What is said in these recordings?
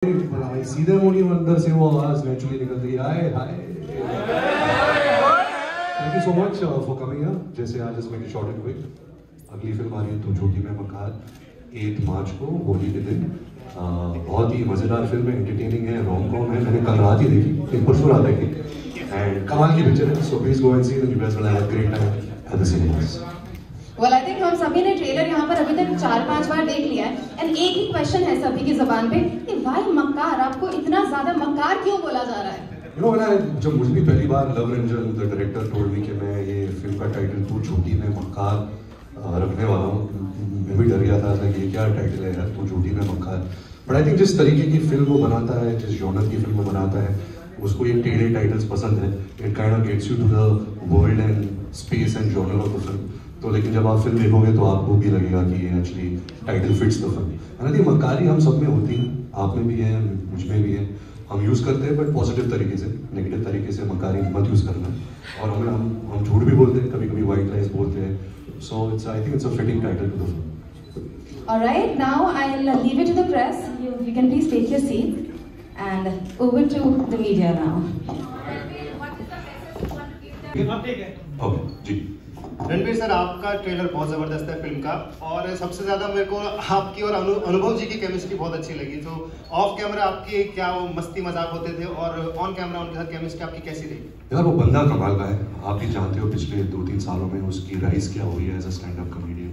बनाई सीधे मुड़ी अंदर से वो आवाज नेचुरली निकलती है hi hi. Thank you so much for coming here. जैसे आज इसमें शॉर्ट एंड क्विक, अगली फिल्म आ रही है तो छोटी में मकान 8 मार्च को होली के दिन। बहुत ही मजेदार फिल्म है, एंटरटेनिंग है, रोम कॉम है। मैंने कल रात ही देखी, परसों रात देखी एंड कमाल की पिक्चर है। So please go and see it, you guys will have a great time at the cinemas. Well, I think हम सभी ने ट्रेलर यहाँ पर अभी तक 4-5 बार देख लिया है एंड एक ही क्वेश्चन है सभी की ज़बान पे कि why मक्कार, आपको इतना ज़्यादा मक्कार क्यों बोला जा रहा है? You know, जब मुझे भी पहली बार Luv Ranjan the director told me कि मैं ये फिल्म का टाइटल तू छोटी में मक्कार रखने वाला हूँ, मैं भी डर गया था कि ये क्या टाइटल है यार, तू छोटी में मक्कार। बट आई थिंक जिस तरीके की फिल्म वो बनाता है, जिस जॉनर की फिल्म वो बनाता है, उसको ये टेढ़े टाइटल्स पसंद है। It kind of gets you to the world and space and genre of the film. तो लेकिन जब आप फिल्म देखोगे तो आपको भी लगेगा कि ये actually title fits the film. And मक्कारी हम सब में होती है, आप में भी है, मुझ में भी है। हम यूज़ करते हैं बट पॉजिटिव तरीके से, नेगेटिव तरीके से मक्कारी मत यूज़ करना। और हमें हम झूठ भी बोलते हैं, कभी कभी वाइट लाइज बोलते हैं। So it's I think it's a fitting title to the film. Alright, now I'll leave it to the press. You can please take your seat and over to the media now. Okay ji. Ranveer sir, आपका trailer बहुत ज़बरदस्त है film का, और सबसे ज़्यादा मेरे को आपकी और अनुभव जी की केमिस्ट्री बहुत अच्छी लगी। तो ऑफ कैमरा आपकी क्या वो मस्ती मजाक होते थे और ऑन कैमरा उनके साथ केमिस्ट्री आपकी कैसी रही? यार वो बंदा कमाल का है, आप ही जानते हो पिछले 2-3 सालों में उसकी राइज क्या हुई है as a stand up comedian.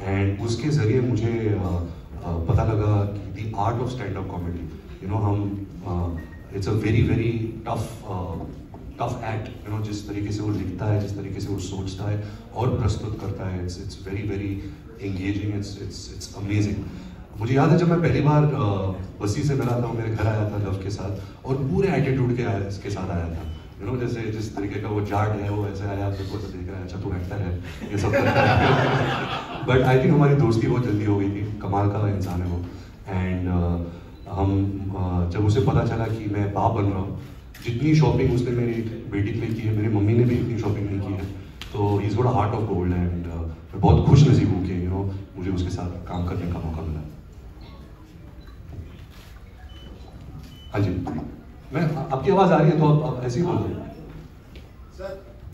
And उसके ज़रिए मुझे पता लगा कि the art of stand up comedy, you know, हम it's a very very tough act, you know, जिस तरीके से वो लिखता है, जिस तरीके से वो सोचता है और प्रस्तुत करता है, it's very very engaging, it's amazing. मुझे याद है जब मैं पहली बार बसी से मिला था, वो मेरे घर आया था लव के साथ और पूरे एटीट्यूड के साथ आया था। यू नो, जैसे जिस तरीके का वो जाट है वो ऐसे आया, आपको तो देख रहा है, अच्छा तू एक्टर है, ये सब करता है। बट आई थिंक हमारी दोस्ती बहुत जल्दी हो गई थी, कमाल का इंसान है वो। एंड हम जब उसे पता चला कि मैं बाप बन रहा हूँ, जितनी शॉपिंग उसने मेरी बेटी के लिए की है, मेरी मम्मी ने भी इतनी शॉपिंग नहीं की है। तो he is got a heart of gold and मैं बहुत खुश नसीब हूँ कि यू नो मुझे उसके साथ काम करने का मौका मिला। हाँ जी, मैं आपकी आवाज़ आ रही है तो आप ऐसे ही बोल दो।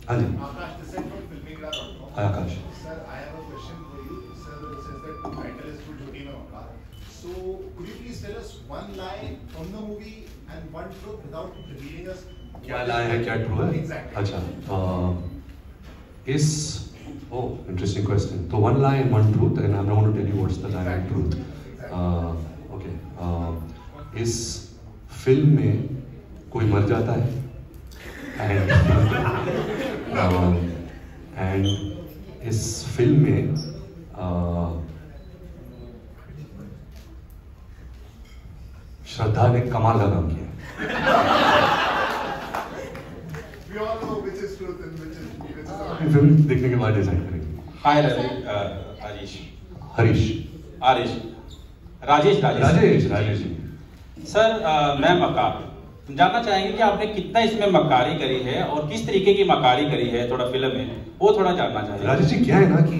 हाँ जी, आकाश। So, could you please tell us one lie from the movie and one truth without revealing us? क्या lie है, क्या true है? Exactly. अच्छा, interesting question. So one lie and one truth, and I'm not going to tell you what's the lie and truth. Okay. इस film में कोई मर जाता है and इस फिल्म में श्रद्धा ने कमाल का काम किया। We all know which is truth and which is film देखने के बाद डिसाइड करेंगे। हाय राजेश हरीश राजेश जी। सर, मैं मक्कार जानना चाहेंगे कि आपने कितना इसमें मक्कारी करी है और किस तरीके की मक्कारी करी है, थोड़ा फिल्म में वो थोड़ा जानना चाहेंगे। राजेश जी, क्या है ना कि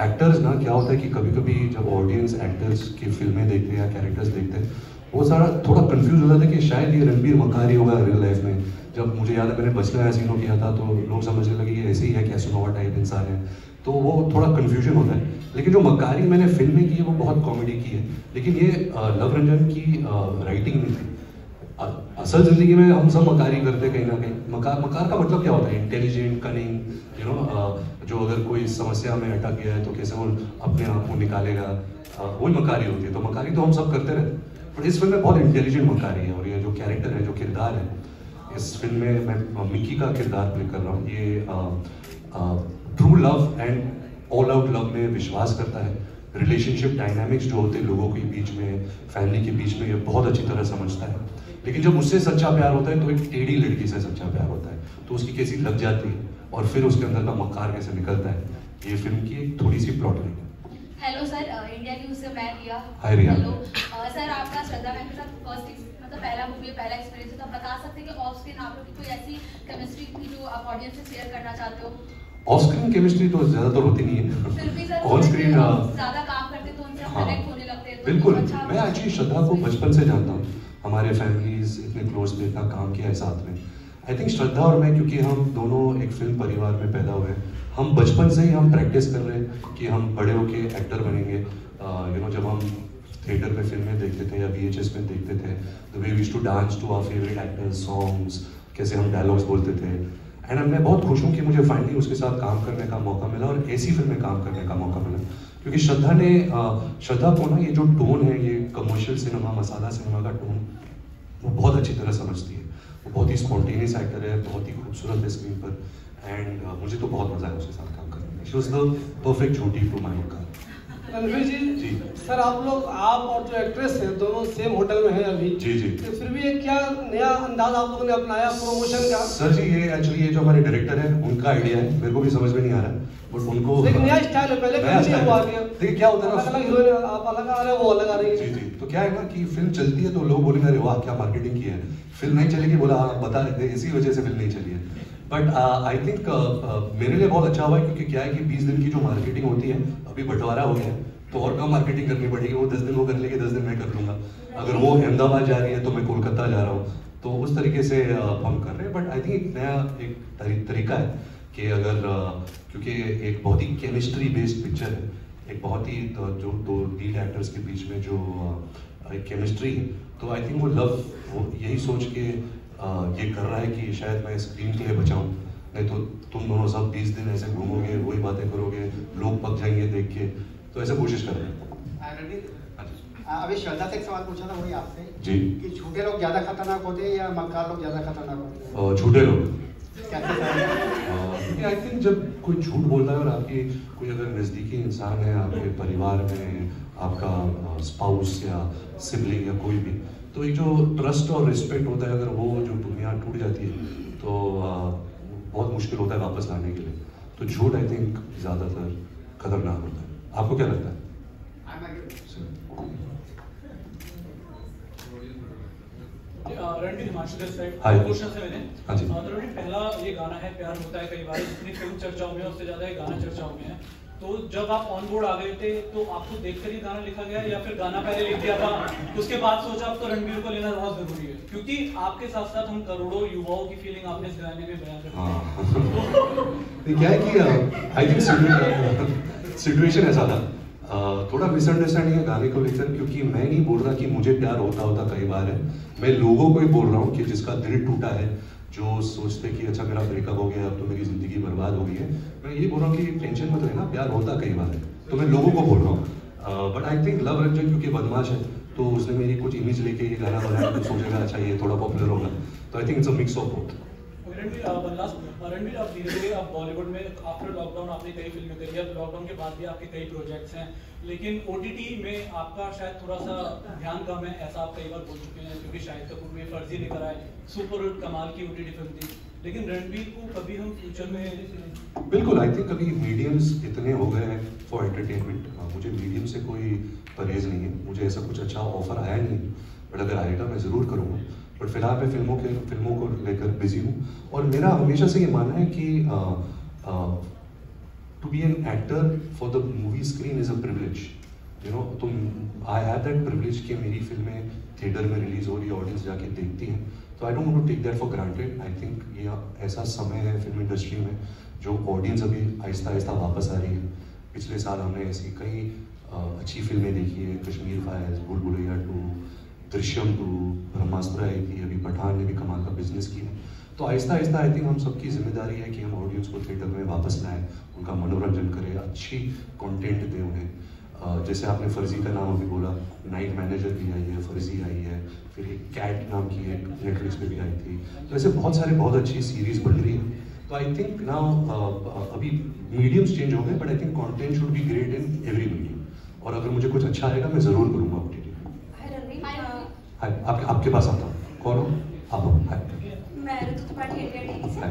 एक्टर्स ना, क्या होता है कि कभी कभी जब ऑडियंस एक्टर्स की फिल्में देखते हैं या कैरेक्टर्स देखते हैं, वो सारा थोड़ा कंफ्यूज हो जाता है कि शायद ये रणबीर मक्कारी होगा रियल लाइफ में। जब मुझे याद है मैंने बचना हसीनो किया था तो लोग समझने लगे ये ऐसे ही है, कैसनोवा टाइप इंसान है, तो वो थोड़ा कंफ्यूजन होता है। लेकिन जो मक्कारी मैंने फिल्म में की है वो बहुत कॉमेडी की है, लेकिन ये लव रंजन की राइटिंग में थी। असल जिंदगी में हम सब मक्कारी करते कहीं ना कहीं। मकार का मतलब क्या होता है? इंटेलिजेंट, कनिंग, यू नो, जो अगर कोई समस्या में अटक गया है तो कैसे वो अपने आप को निकालेगा, वही मक्कारी होती है। तो मक्कारी तो हम सब करते रहते हैं, बट इस फिल्म में बहुत इंटेलिजेंट मक्कारी है। और ये जो कैरेक्टर है, जो किरदार है इस फिल्म में, मैं मिकी का किरदार प्ले कर रहा हूँ। ये true love and all out love में विश्वास करता है। रिलेशनशिप डायनामिक्स जो होते हैं लोगों के बीच में, फैमिली के बीच में, ये बहुत अच्छी तरह समझता है। लेकिन जब उससे सच्चा प्यार होता है तो एक टेढ़ी लड़की से सच्चा प्यार होता है, तो उसकी कैसी लग जाती है और फिर उसके अंदर का मक्कार कैसे निकलता है। ये फिल्म की एक थोड़ी सी प्लॉट लाइन है। हेलो सर, इंडिया न्यूज़ से मैं रिया। हाय रिया। हेलो सर, आपका श्रद्धा मैम के साथ पहला मूवी, पहला एक्सपीरियंस है, तो आप बता सकते हैं कि ऑफ स्क्रीन आप लोग की कोई ऐसी केमिस्ट्री थी जो आप ऑडियंस से शेयर करना चाहते हो? ऑफ स्क्रीन केमिस्ट्री तो ज्यादातर होती नहीं है। फिर भी सर ऑन स्क्रीन ज्यादा काम करते तो उनसे हाँ। कनेक्ट होने लगते बिल्कुल, मैं एक्चुअली श्रद्धा को बचपन से जानता हूँ, हमारे फैमिलीज इतने क्लोज थे, इतना काम किया है साथ में। आई थिंक श्रद्धा और मैं, क्योंकि हम दोनों एक फिल्म परिवार में पैदा हुए हैं, हम बचपन से ही हम प्रैक्टिस कर रहे हैं कि हम बड़े होके एक्टर बनेंगे। जब हम थिएटर में फिल्में देखते थे या VHS में देखते थे, the way we used to dance to our favourite actors songs, कैसे हम डायलॉग्स बोलते थे। एंड मैं बहुत खुश हूँ कि मुझे फाइनली उसके साथ काम करने का मौका मिला और ऐसी फिल्म में काम करने का मौका मिला, क्योंकि श्रद्धा को ना ये जो टोन है, ये कमर्शियल सिनेमा, मसाला सिनेमा का टोन, वो बहुत अच्छी तरह समझती है। वो बहुत ही स्पॉन्टेनियस एक्टर है, बहुत ही खूबसूरत है स्क्रीन पर, एंड मुझे तो बहुत मजा आया उसके साथ काम करने में। शी वाज द परफेक्ट झूठी टू माय मक्कार। रणवीर जी, सर आप और जो एक्ट्रेस हैं दोनों सेम होटल में हैं अभी। जी जी। तो फिर भी एक क्या नया अंदाज आप लोगों ने अपनाया प्रमोशन का? सर जी, ये एक्चुअली ये जो हमारे डायरेक्टर है उनका आइडिया है, मेरे को भी समझ में नहीं आ रहा, बट उनको एक नया स्टाइल है, पहले कभी हुआ गया। देखिए क्या होता है ना, अलग हीरोइन आप अलग आ रहे हो, वो अलग आ रही है। जी जी। तो क्या है ना कि फिल्म चलती है तो लोग बोलेंगे अरे वाह क्या मार्केटिंग की है, फिल्म नहीं चलेगी, बोला हाँ बता रहे थे इसी वजह से फिल्म नहीं चली है। बट आई थिंक मेरे लिए बहुत अच्छा हुआ है, क्योंकि क्या है कि 20 दिन की जो मार्केटिंग होती है, अभी बंटवारा हो गया है तो और कम मार्केटिंग करनी पड़ेगी। वो 10 दिन वो कर लेंगे, 10 दिन मैं कर लूँगा। अगर वो अहमदाबाद जा रही है तो मैं कोलकाता जा रहा हूँ, तो उस तरीके से हम कर रहे हैं। बट आई थिंक एक नया एक तरीका है कि अगर क्योंकि एक बहुत ही केमिस्ट्री बेस्ड पिक्चर है, एक बहुत ही जो दो लीड एक्टर्स के बीच में जो एक केमिस्ट्री है, तो आई थिंक वो यही सोच के ये कर रहा है कि शायद मैं स्क्रीन के लिए बचाऊँ, नहीं तो तुम दोनों सब 20 दिन ऐसे घूमोगे, वही बातें करोगे, लोग पक जाएंगे देख के, तो ऐसे कोशिश कर रहे हैं। अभी श्रद्धा से एक सवाल पूछा था वही आपसे जी, कि झूठे लोग ज्यादा खतरनाक होते हैं या मक्कार लोग ज्यादा खतरनाक होते हैं? झूठे लोग। कैसे? आई थिंक जब कोई झूठ बोल रहा है और आपकी कोई अगर नज़दीकी इंसान है आपके परिवार में, आपका स्पाउस या सिबलिंग या कोई भी, तो एक जो ट्रस्ट और रिस्पेक्ट होता है, अगर वो जो बुनियाद टूट जाती है तो बहुत मुश्किल होता है वापस लाने के लिए। तो झूठ आई थिंक ज़्यादातर खतरनाक होता है। आपको क्या लगता है? रणवीर हिमांशु के साइड क्वेश्चन है मेरे। हाँ जी। रणवीर, पहला ये गाना है प्यार होता है कई बार, जितनी फिल्म चर्चाओं में उससे ज्यादा ये गाना चर्चाओं में है। तो जब आप ऑन बोर्ड आ गए थे तो आपको देखकर ही गाना लिखा गया, या फिर गाना पहले लिख दिया था उसके बाद सोचा अब तो रणवीर को लेना बहुत जरूरी है, क्योंकि आपके साथ साथ हम करोड़ों युवाओं की फीलिंग आपने इस गाने में बयान कर दी। क्या है कि आई थिंक सिचुएशन ऐसा था, थोड़ा मिसअंडरस्टैंडिंग है गाने को लेकर, क्योंकि मैं नहीं बोल रहा कि मुझे प्यार होता कई बार है, मैं लोगों को ही बोल रहा हूँ कि जिसका दिल टूटा है, जो सोचते कि अच्छा मेरा ब्रेकअप हो गया, अब तो मेरी जिंदगी बर्बाद हो गई है, मैं ये बोल रहा हूँ कि टेंशन मत लेना, प्यार होता कई बार है, तो मैं लोगों को बोल रहा हूँ। But I think love Ranjan क्योंकि बदमाश है, तो उसने मेरी कुछ इमेज लेके ये गाना बनाया, तो सोचेगा अच्छा ये थोड़ा पॉपुलर होगा, तो I think it's a mix of both. Ranveer, आप धीरे धीरे आप बॉलीवुड में आफ्टर लॉकडाउन आपने कई फिल्में करी है, लॉकडाउन के बाद भी आपके कई प्रोजेक्ट्स हैं, लेकिन OTT में आपका शायद थोड़ा सा ध्यान कम है, ऐसा आप कई बार बोल चुके हैं, क्योंकि शाहिद कपूर में फर्जी लेकर आए, सुपर हिट कमाल की OTT फिल्म थी, लेकिन रणवीर को कभी हम फ्यूचर में बिल्कुल आई थिंक अभी मीडियम्स इतने हो गए हैं फॉर एंटरटेनमेंट, मुझे मीडियम से कोई परहेज नहीं है, मुझे ऐसा कुछ अच्छा ऑफर आया नहीं, बट अगर आएगा मैं ज़रूर करूँगा। बट फिलहाल मैं फिल्मों को लेकर बिजी हूँ, और मेरा हमेशा से ये मानना है कि to be an actor for the movie screen is a privilege, you know. I have that privilege कि मेरी फिल्में थिएटर में रिलीज हो रही है, ऑडियंस जाके देखती हैं, तो I don't want to take that for granted. I think ये ऐसा समय है फिल्म इंडस्ट्री में जो ऑडियंस अभी आहिस्ता आहिस्ता वापस आ रही है। पिछले साल हमने ऐसी कई अच्छी फिल्में देखी है, कश्मीर फाइल्स, भूल भुलैया 2, दृश्यम 2, ब्रह्मास्त्र आई थी, अभी पठान ने भी कमाल का बिजनेस किया। तो आहिस्ता आहिस्ता आई थिंक हम सबकी जिम्मेदारी है कि हम ऑडियंस को थिएटर में वापस लाएं, उनका मनोरंजन करें, अच्छी कंटेंट दें उन्हें। जैसे आपने फर्जी का नाम अभी बोला, नाइट मैनेजर भी आई है, फर्जी आई है, फिर एक कैट नाम की एक नेटफ्लिक्स पे भी आई थी, तो ऐसे बहुत अच्छी सीरीज बन रही है। तो आई थिंक नाउ अभी मीडियम्स चेंज हो गए, but I think content should be great in every medium, और अगर मुझे कुछ अच्छा आएगा मैं ज़रूर करूँगा OTT। हाय, आपके पास आता हूँ, कौन हो आप? मैं ऋतु त्रिपाठी, इंडिया टीवी से।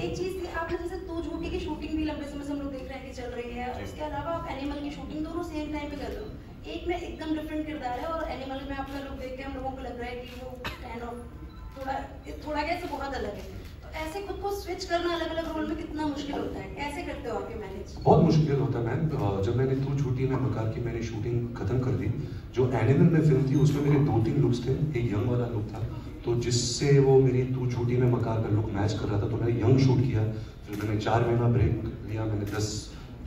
एक चीज थी, आपने जैसे दो झूठी की शूटिंग भी लंबे समय से हम लोग देख रहे हैं कि चल रही है, उसके अलावा आप एनिमल की शूटिंग दोनों सेम टाइम पे कर रहे हो। एक में एकदम डिफरेंट किरदार है, और एनिमल में आपका लुक देख के हम लोगों को लग रहा है कि वो काइंड ऑफ थोड़ा कैसे बहुत अलग है। तो ऐसे खुद को स्विच करना अलग अलग रोल में कितना मुश्किल होता है, कैसे करते हो आप ये मैनेज? बहुत मुश्किल होता है मैम। जब मैंने तू छूटी में मकार की मैंने शूटिंग खत्म कर दी, जो एनिमल में फिल्म थी उसमें मेरे 2-3 लुक्स थे। एक यंग वाला लुक था, तो जिससे वो मेरी तू छूटी में मकार का लुक मैच कर रहा था, तो मैंने यंग शूट किया। फिर मैंने 4 महीना ब्रेक लिया, मैंने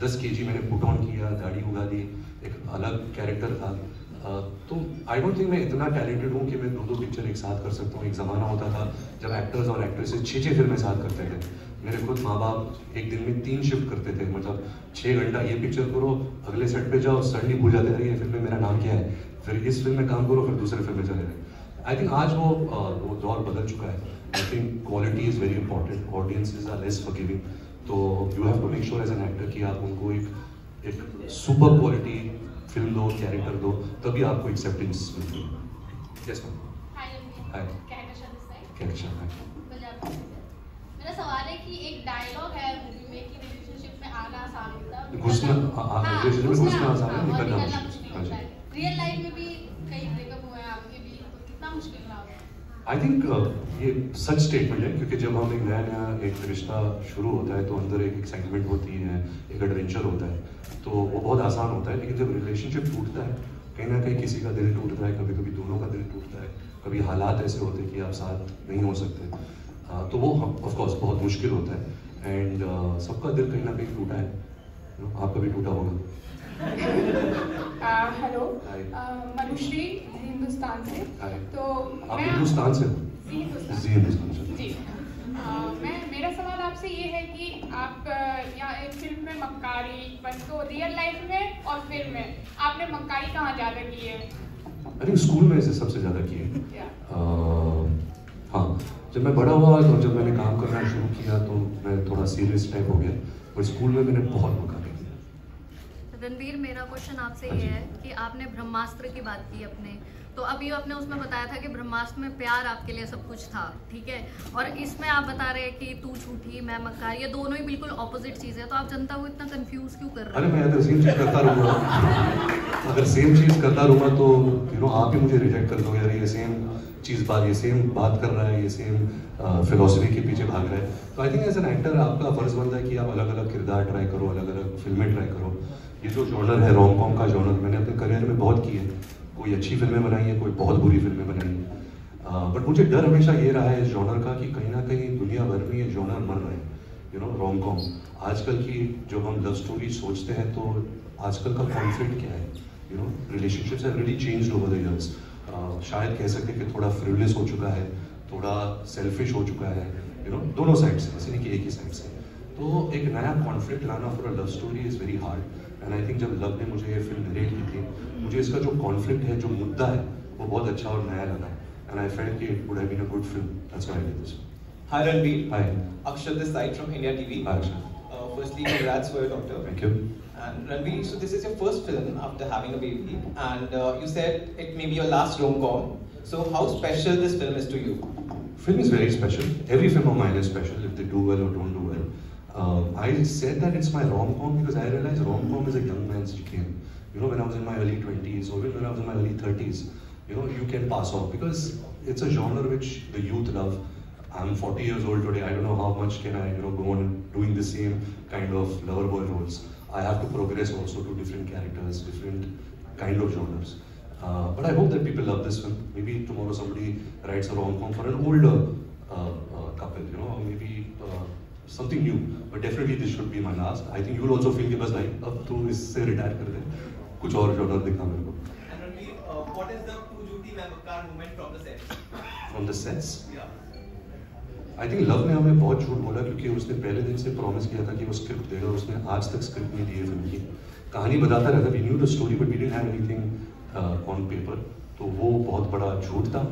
10 kg मैंने पुट ऑन किया, दाढ़ी उगा दी, एक अलग कैरेक्टर था। तो आई डोंट थिंक मैं इतना टैलेंटेड हूँ कि मैं 2 पिक्चर एक साथ कर सकता हूँ। एक ज़माना होता था जब एक्टर्स और एक्ट्रेसेस 6 फिल्में साथ करते थे। मेरे खुद माँ बाप एक दिन में 3 शिफ्ट करते थे, मतलब 6 घंटा ये पिक्चर करो, अगले सेट पे जाओ, सडनली भूल जाते थे ये फिल्म में मेरा नाम क्या है, फिर इस फिल्म में काम करो, फिर दूसरे फिल्म में चले गए। आई थिंक आज वो दौर बदल चुका है। I think quality is very important, audiences are less forgiving, तो you have to make sure as an actor कि आप उनको एक सुपर क्वालिटी फिल्म दो, कैरेक्टर दो, तभी आपको एक्सेप्टेंस मिलती है। Yes ma'am. हाय। मेरा सवाल है कि एक डायलॉग है मूवी में कि रिलेशनशिप में आना आसान होता है, घुसना आसान है, निकलना मुश्किल होता है। रियल लाइफ में भी कई ब्रेकअप हुए हैं आपके भी, तो कितना मुश्किल रहा होगा? आई थिंक ये सच स्टेटमेंट है, क्योंकि जब हम एक नया एक रिश्ता शुरू होता है तो अंदर एक एक्साइटमेंट होती है, एक एडवेंचर होता है, तो वो बहुत आसान होता है। लेकिन जब रिलेशनशिप टूटता है, कहीं ना कहीं किसी का दिल टूटता है, कभी कभी दोनों का दिल टूटता है, कभी हालात ऐसे होते हैं कि आप साथ नहीं हो सकते, तो वो ऑफ कोर्स बहुत मुश्किल होता है। एंड सबका दिल कहीं ना कहीं टूटा है, आपका भी टूटा होगा। हेलो, मनुश्री हिंदुस्तान से। तो आप हिंदुस्तान से? जी हिंदुस्तान से। जी, मेरा सवाल आपसे ये है कि आप यहाँ एक फिल्म में मक्कारी बस, तो रियल लाइफ में और फिल्म में आपने मक्कारी कहाँ ज़्यादा की है? आई थिंक स्कूल में इसे सबसे ज़्यादा की है। हाँ, जब मैं बड़ा हुआ तो जब मैंने काम करना शुरू किया तो मैं थोड़ा सीरियस टाइप हो गया, और स्कूल में मैंने बहुत मक्कारी की। रणबीर, मेरा क्वेश्चन आपसे ये है कि आपने ब्रह्मास्त्र की बात की अपने, तो अभी आपने उसमें बताया था कि ब्रह्मास्त्र में प्यार आपके लिए सब कुछ था, ठीक है, और इसमें आप बता रहे हैं कि तू झूठी मैं मक्कार, ये दोनों ही बिल्कुल ऑपोजिट चीज़ है, तो आप जनता को इतना कंफ्यूज क्यों कर रहे हैं? अरे मैं अगर सेम चीज़ करता रहूँगा अगर सेम चीज़ करता रहूँगा तो आप ही मुझे रिजेक्ट कर दोगे, अरे ये सेम बात कर रहा है, ये सेम फिलोसफी के पीछे भाग रहा है। तो I think as an actor आपका फर्ज बनता है कि आप अलग अलग किरदार ट्राई करो, अलग अलग फिल्में ट्राई करो। ये जो जॉनर है रोम कॉम का जॉनर, मैंने अपने करियर में बहुत किए, कोई अच्छी फिल्में बनाई है, कोई बहुत बुरी फिल्में बनाई है, बट मुझे डर हमेशा ये रहा है इस जॉनर का कि कहीं ना कहीं दुनिया भर में ये जॉनर मर रहा है। रोम कॉम आजकल की जब हम लव स्टोरी सोचते हैं तो आजकल का कॉन्फ्लिक्ट क्या है, relationships have really changed over the years. शायद कह सकते कि थोड़ा फ्रिवलेस हो चुका है, थोड़ा सेल्फिश हो चुका है, दोनों साइड से, ऐसे नहीं कि एक ही साइड से। तो एक नया कॉन्फ्लिक्ट लाना for a love story is very hard. And I think जब लव ने मुझे ये फिल्म नरेट की थी, मुझे इसका जो कॉन्फ्लिक्ट है, जो मुद्दा है, वो बहुत अच्छा और नया लगा। एंड आई फेल्ट कि it would have been a good film, that's why I did this. Hi Ranbir. Hi. Akshat this side from India TV. Hi Akshat. Firstly, congrats for your doctor. Thank you. And Ranbir, so this is your first film after having a baby, and you said it may be your last rom-com. So how special this film is to you? Film is very special. Every film of mine is special if they do well or don't do well. I said that it's my rom-com because I realized rom-com is a young man's game. When I was in my early 20s or when I was in my early 30s, you can pass off because it's a genre which the youth love. I'm 40 years old today. I don't know how much can I, go on doing the same kind of lover boy roles. I have to progress also to different characters, different kind of genres. But I hope that people love this film. Maybe tomorrow somebody writes a rom-com for an older couple, or maybe something new. But definitely this should be my last. I think you'll also feel कि बस भाई अब तो इससे retire कर दे, कुछ और genre दिखा मेरे को. And Ranbir, what is the "Tu Jhuti Main Makkar" moment from the sets? From the sets? Yeah. I think love ने हमें बहुत झूठ बोला क्योंकि उसने पहले दिन से प्रॉमिस किया था कि वो स्क्रिप्ट देगा, उसने आज तक स्क्रिप्ट नहीं दी है फिल्म की। कहानी बताता रहता, we knew the story but we didn't have anything on paper, तो वो बहुत बड़ा झूठ था।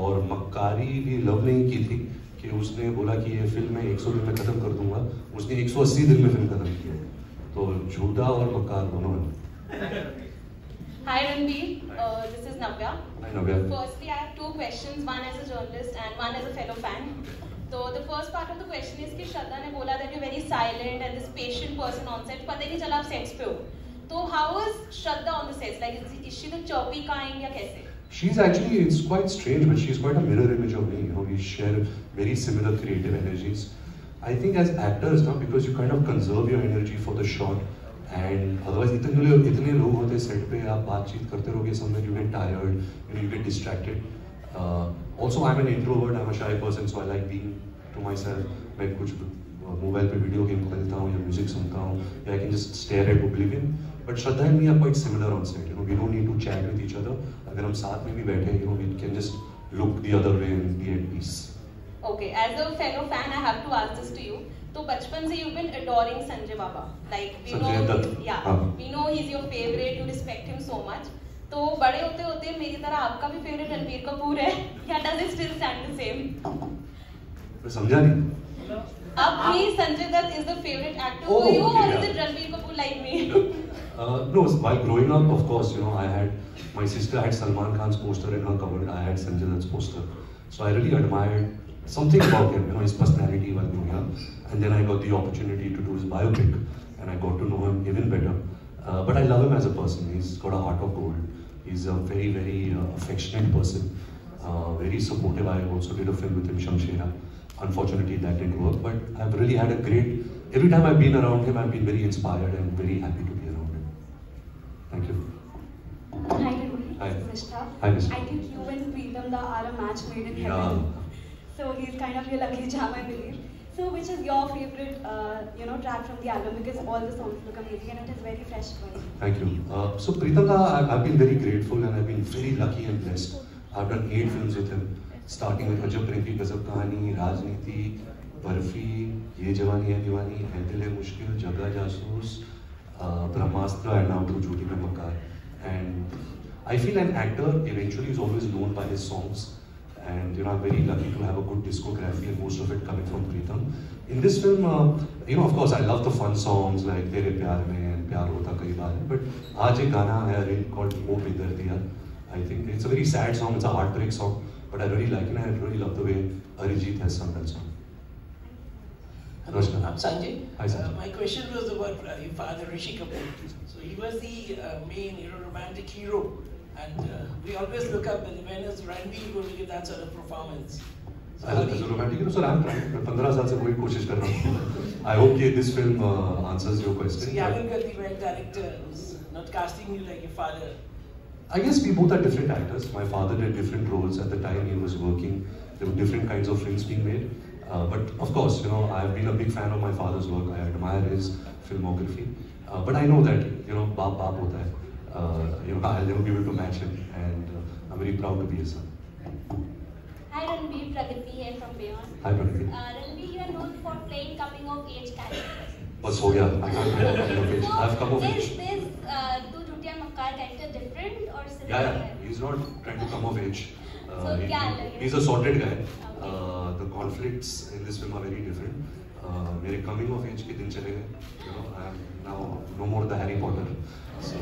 और मक्कारी भी लव ने ही की थी कि उसने बोला कि ये फिल्म मैं 100 दिन में खत्म कर दूंगा, उसने 180 दिन में फिल्म खत्म की। तो झूठा और मक्कार दोनों हैं। Hi Ranbir, this is Navya. Hi Navya. Firstly, I have 2 questions, one as a journalist and one as a fellow fan. So the first part of the question is कि श्रद्धा ने बोला that you're very silent and this patient person on set, पता ही नहीं चला आप sets पे हो, तो how is Shraddha on the sets? Like is she the chirpy kind या कैसे? She's actually, it's quite strange, but she's quite a mirror image of me. You know, we share very similar creative energies. I think as actors, now, because you kind of conserve your energy for the shot, and otherwise, इतने लोग होते set पे आप बातचीत करते रहोगे, somewhere you get tired, you get distracted. Also, I'm an introvert, I'm a shy person, so I like being to myself. मैं कुछ मोबाइल पे वीडियो गेम खेलता हूँ या म्यूजिक सुनता हूँ, या I can just stare at oblivion. But Shraddha and me are quite similar on set. You know, we don't need to chat with each other. अगर हम साथ में भी बैठे, you know, we can just look the other way and be at peace. Okay, as a fellow fan, I have to ask this to you. तो बचपन से you've been adoring Sanjay Baba. Like we know he's your favorite. You respect him so much. तो बड़े होते होते मेरी तरह आपका भी फेवरेट रणबीर कपूर है, या does it still stand the same? मैं समझा नहीं. अब भी Sanjay Dutt is the favorite actor for you, or is it Ranbir Kapoor like me? No, while growing up, of course, you know, my sister had Salman Khan's poster in her cupboard. I had Sanjay Dutt's poster, so I really admired something about him, you know, his personality while growing up. And then I got the opportunity to do his biopic, and I got to know him even better. But I love him as a person. He's got a heart of gold. He's a very, very affectionate person, very supportive. I also did a film with him, Shamshera. Unfortunately, that didn't work, but I've really had a great, every time I've been around him, I've been very inspired and very happy to be around him. Thank you. Hi, Ranbir. Hi. Nishta. Hi, Nishta. I think you and Preetham Da are a match made in Yeah. heaven. So he's kind of your lucky charm, I believe. So which is your favorite, track from the album? Because all the songs look amazing and it is very fresh for you. Thank you. So Preetham Da, I've been very grateful and I've been very lucky and blessed. I've done 8 films with him. Starting with Ajab Prem Ki Gazab Kahani, Rajniti, Barfi, Ye Jawani Hai Diwani, Hai Dil Hai Mushkil, Jaga Jasoos, Brahmastra, and now Do Jhoti Mein Makar. And I feel an actor eventually is always known by his songs. And you know, I'm very lucky to have a good discography and most of it coming from Preetham. In this film, of course, I love the fun songs like Tere Pyar Mein and Pyar Hota Kai Baar. But aaj ek gana hai called O Bedardiya. I think it's a very sad song, it's a heartbreak song. But I really like it and I really love the way Arijit has sung that song. Hello, I'm Sanjay. Hi, Sanjay. My question was about your father, Rishi Kapoor. So he was the main, romantic hero. And we always look up when is Ranbir going to give that sort of performance. So As a romantic hero, sir, I'm trying. मैं 15 साल से वही कोशिश कर रहा हूँ. I hope that this film answers your question. So you haven't got the right director who's not casting you like your father. I guess we both are different actors. My father did different roles at the time he was working. There were different kinds of films being made. But of course, you know, I've been a big fan of my father's work. I admire his filmography. But I know that, you know, baap hota hai. I'll never be able to match him. And I'm very proud to be his son. Hi Ranbir, Pragati here from Beyond. Hi Pragati. Ranbir, you are known for playing coming of age characters. Bas ho gaya. I can't play coming of age. I've come of age. Is this Do Jhoti Hai Makar character different or similar? Yeah. He's not trying to come of age. He's a sorted guy. The conflicts in this film are very different. मेरे coming of age के दिन चले गए. You know, I am now no more the Harry Potter. So.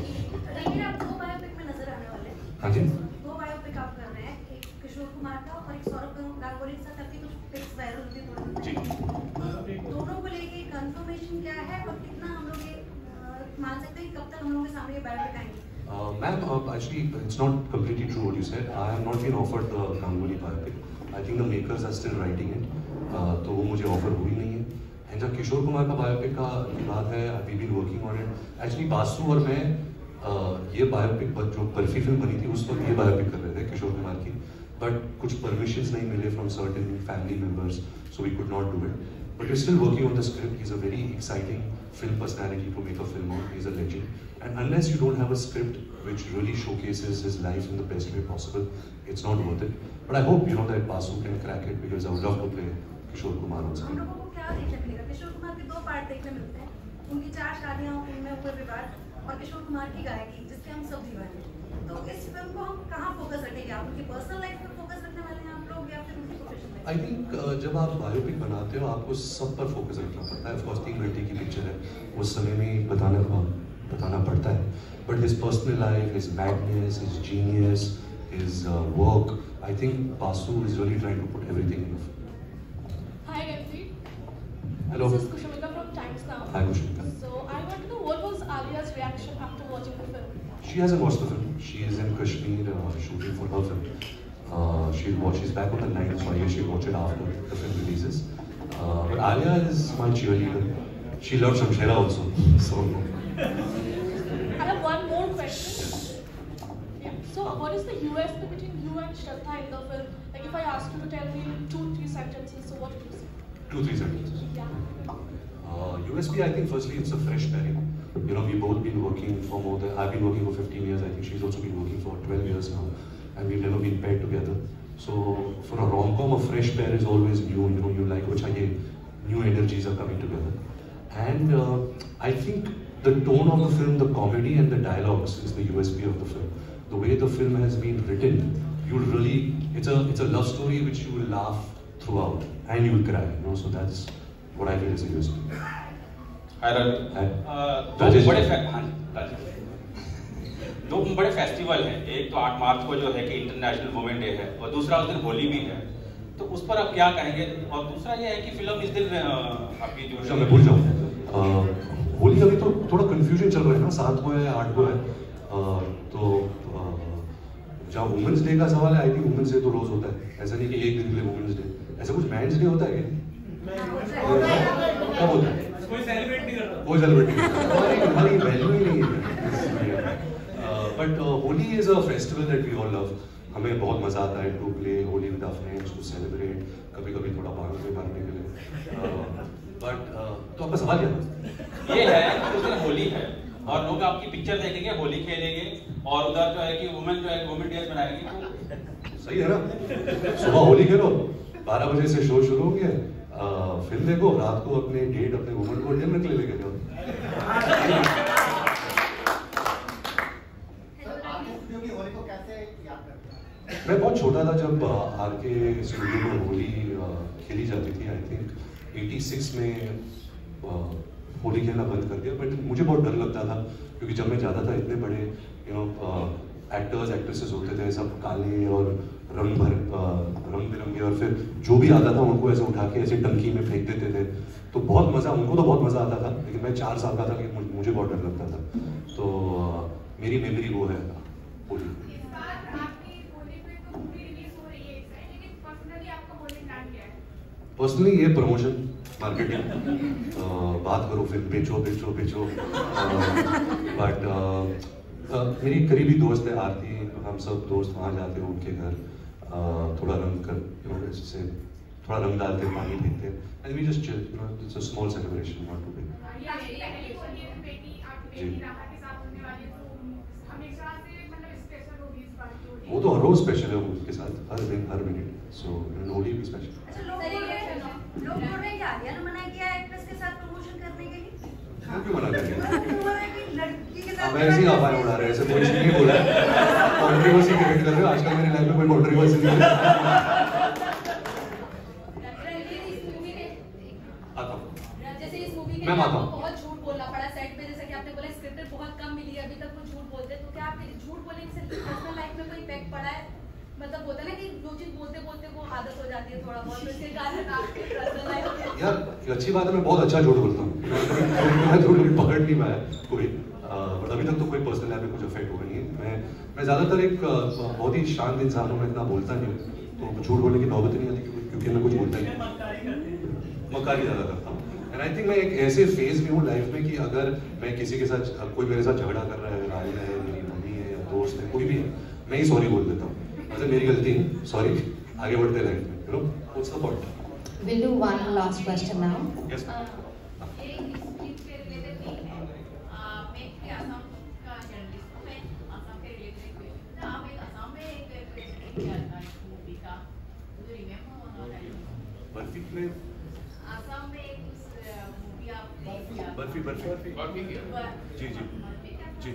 लेकिन आप 2 biopic में नजर आने वाले हैं. हाँ जी. 2 बायोपिक आप कर रहे हैं, एक किशोर कुमार का और एक सौरभ गांगुली के साथ आपकी कुछ पिक्स वायरल हुई थी. दोनों को लेके कंफर्मेशन क्या है और कितना हम लोग ये मान सकते हैं कब तक हम लोग के सामने ये बायोपिक आएंगे? Ma'am, actually, it's not completely true what you said. I have not been offered the Ganguly biopic. I think the makers are still writing it. तो वो मुझे ऑफर हुई नहीं है. And जब किशोर कुमार का बायोपिक का बात है, we've been working on it. Actually, Basu और मैं ये बायोपिक जो बर्फी फिल्म बनी थी उस वक्त ये बायोपिक कर रहे थे किशोर कुमार की. But कुछ permissions नहीं मिले from certain family members, so we could not do it. But we're still working on the script. He's a very exciting film personality to make a film on. He's a legend. And unless you don't have a script which really showcases his life in the best way possible, it's not worth it. But I hope, you know, that Basu can crack it because I would love to play Kishore Kumar on screen. हम लोगों को क्या देखने मिलेगा? किशोर कुमार के 2 part देखने मिलते हैं. उनकी 4 शादियां, उनमें हुए विवाद और किशोर कुमार की गायकी जिसके हम सब दीवाने हैं. तो इस फिल्म को हम कहाँ फोकस रखेंगे? आप उनकी पर्सनल लाइफ पर फोकस रखने वाले हैं आप लोग या फिर उनकी प्रोफेशनल लाइफ? I think जब आप बायोपिक बनाते हो आपको सब पर फोकस रखना पड़ता है. Of course 3 घंटे की पिक्चर है, उस समय में बताना पड़ता है. But his personal life, his madness, his genius, his work, I think Basu is really trying to put everything in. Hi Ranbir. Hello. This is Kushmita from Times Now. Hi Kushmita. So I want to know what was Alia's reaction after watching the film? She hasn't watched the film. she is in Kashmir shooting for her film. She's back on the 9th, so I guess she'll watch it after the film releases. But Alia is my cheerleader. She loves Shamshera also. So. I have one more question. Yeah. So, what is the USP between you and Shraddha in the film? Like, if I ask you to tell me 2-3 sentences, so what would you say? 2-3 sentences. Yeah. USP, I think, firstly, it's a fresh pairing. You know, we've both been working for more than, I've been working for 15 years. I think she's also been working for 12 years now. And we've never been paired together. So for a rom-com, a fresh pair is always new. You know, you like, new energies are coming together. And I think the tone of the film, the comedy and the dialogues is the USP of the film. The way the film has been written, you'll really, it's a love story which you will laugh throughout and you will cry. You know, so that's what I feel is a USP. दो बड़े festival हैं, एक तो 8 मार्च को जो है कि international women day है और दूसरा उस दिन होली भी है, तो उस पर आप क्या कहेंगे? और दूसरा ये है कि फिल्म इस दिन आपकी जो मैं भूल जाऊँ, होली का भी तो थोड़ा कंफ्यूजन चल रहा है ना, 7 को है 8 को है, तो जहाँ वुमेन्स डे का सवाल है, आई थिंक वुमेन्स डे तो रोज होता है, ऐसा नहीं कि एक दिन के लिए वुमेन्स डे, ऐसा कुछ मैंस डे होता है क्या? कब होता है? कोई सेलिब्रेट नहीं करता, कोई सेलिब्रेट नहीं करता, हमारी वैल्यू ही नहीं है। But Holi is a festival that we all love. हमें बहुत मजा आता है to play Holi with our friends, to celebrate, कभी-कभी थोड़ा भाग में मारने के लिए। But तो आपका सवाल क्या था? ये है कि उस दिन होली है और लोग आपकी पिक्चर देखेंगे, होली खेलेंगे और उधर जो है कि वुमेन डे मनाएंगे, तो सही है ना? सुबह होली खेलो, 12 बजे से शो शुरू होंगे, फिल्म देखो, रात को अपने डेट अपने वुमेन को डिनर के लिए लेके जाओ। मैं बहुत छोटा था जब आके स्टूडियो में होली खेली जाती थी। आई थिंक 86 में होली खेलना बंद कर दिया, बट मुझे बहुत डर लगता था क्योंकि जब मैं जाता था इतने बड़े एक्टर्स एक्ट्रेसेस होते थे, सब काले और रंग बिरंगे, और फिर जो भी आता था उनको ऐसे उठा के ऐसे टंकी में फेंक देते थे, तो बहुत मज़ा, उनको तो बहुत मज़ा आता था, लेकिन मैं 4 साल का था कि मुझे बहुत डर लगता था। तो मेरी मेमोरी वो है होली। पर्सनली ये प्रमोशन मार्केटिंग, बात करो फिर बेचो। बट मेरी करीबी दोस्त है आरती, हम सब दोस्त वहाँ जाते हैं उनके घर, थोड़ा रंग कर जैसे थोड़ा रंग डालते हैं, पानी पीते हैं, and we just chill, you know, it's a small celebration, not too big. वो तो हर रोज स्पेशल है उसके साथ, हर दिन हर मिनट, सो होली भी स्पेशल। लोग बोल रहे हैं कि आलिया ने मना किया एक्ट्रेस के साथ प्रमोशन करने के लिए? क्यों मना करेंगे? लड़की के साथ ऐसे ही आवाज उड़ा रहे हैं, ऐसे कोई नहीं बोला है, कंट्रोवर्सी क्रिएट कर रहे हो, आजकल मेरी लाइफ में कोई कंट्रोवर्सी नहीं है। आता हूँ, जैसे इस मूवी के मैं आता हूँ, बहुत झूठ बोलना पड़ा सेट पे, जैसे कि आपने बोला स्क्रिप्ट बहुत कम मिली है अभी तक, वो झूठ बोलते, तो क्या आप झूठ बोलने से पर्सनल लाइफ में कोई इफेक्ट पड़ा है? मतलब होता है ना कि जो चीज बोलते बोलते वो आदत हो जाती है थोड़ा बहुत, तो इसके कारण आपके पर्सनल लाइफ। यार अच्छी बात है, मैं बहुत अच्छा झूठ बोलता हूँ, मैं झूठ पकड़ नहीं पाया कोई, बट अभी तक तो कोई पर्सनल लाइफ में कुछ इफेक्ट हुआ नहीं है। मैं ज़्यादातर एक बहुत ही शांत इंसान हूँ, मैं इतना बोलता नहीं हूँ, तो झूठ बोलने की नौबत नहीं आती क्योंकि मैं कुछ बोलता नहीं, मक्कारी ज़्यादा करता हूँ। एंड आई थिंक मैं एक ऐसे फेज में हूँ लाइफ में कि अगर मैं किसी के साथ, कोई मेरे साथ झगड़ा कर रहा है, आलिया है, मेरी मम्मी है या दोस्त है, कोई भी है, मैं ही सॉरी बोल देता हूँ, मतलब मेरी गलती है, सॉरी, आगे बढ़ते लाइफ में, you know, what's the point. We'll do one last question now. Yes. Barfi जी जी।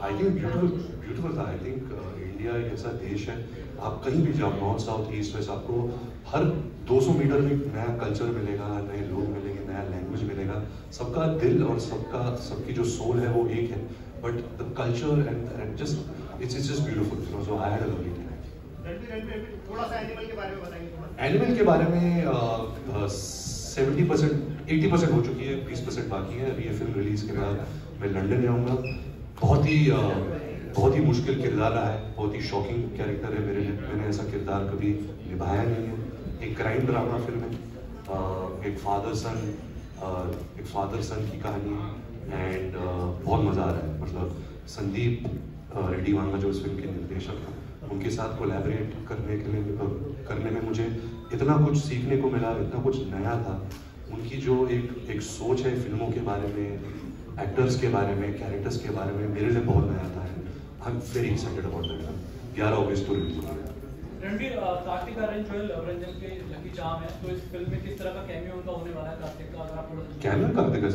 आई थिंक ब्यूटीफुल था। आई थिंक इंडिया एक ऐसा देश है, आप कहीं भी जाओ, नॉर्थ साउथ ईस्ट वेस्ट, आपको हर 200 मीटर में नया कल्चर मिलेगा, नए लोग मिलेंगे, नया लैंग्वेज मिलेगा, सबका दिल और सबकी जो सोल है वो एक है, but the culture and just it's just beautiful. So I had a lovely थोड़ा सा एनिमल के बारे में बताएंगे? एनिमल के बारे में 70% 80% हो चुकी है, 20% बाकी है। अभी ये फिल्म रिलीज के बाद मैं लंदन जाऊँगा। बहुत ही मुश्किल किरदार रहा है, बहुत ही शॉकिंग कैरेक्टर है मेरे लिए। मैंने ऐसा किरदार कभी निभाया नहीं है। एक क्राइम ड्रामा फिल्म है, एक फादर सन की कहानी है एंड बहुत मज़ा आ रहा है। मतलब संदीप रेड्डी वांगा जो इस फिल्म के निर्देशक हैं, उनके साथ कोलैबोरेट करने में मुझे इतना कुछ सीखने को मिला, इतना कुछ नया था। उनकी जो एक सोच है फिल्मों के बारे में, एक्टर्स के बारे में, कैरेक्टर्स के बारे में, मेरे लिए बहुत नया था। I am very excited about that film. 11 अगस्त को रिलीज होगी। रणबीर, कार्तिक आर्यन जो है रंजन के लकी चार्म है, तो इस फिल्म में किस तरह का कैमियो उनका होने वाला है कार्तिक का, अगर आप कैमियो कार्तिक है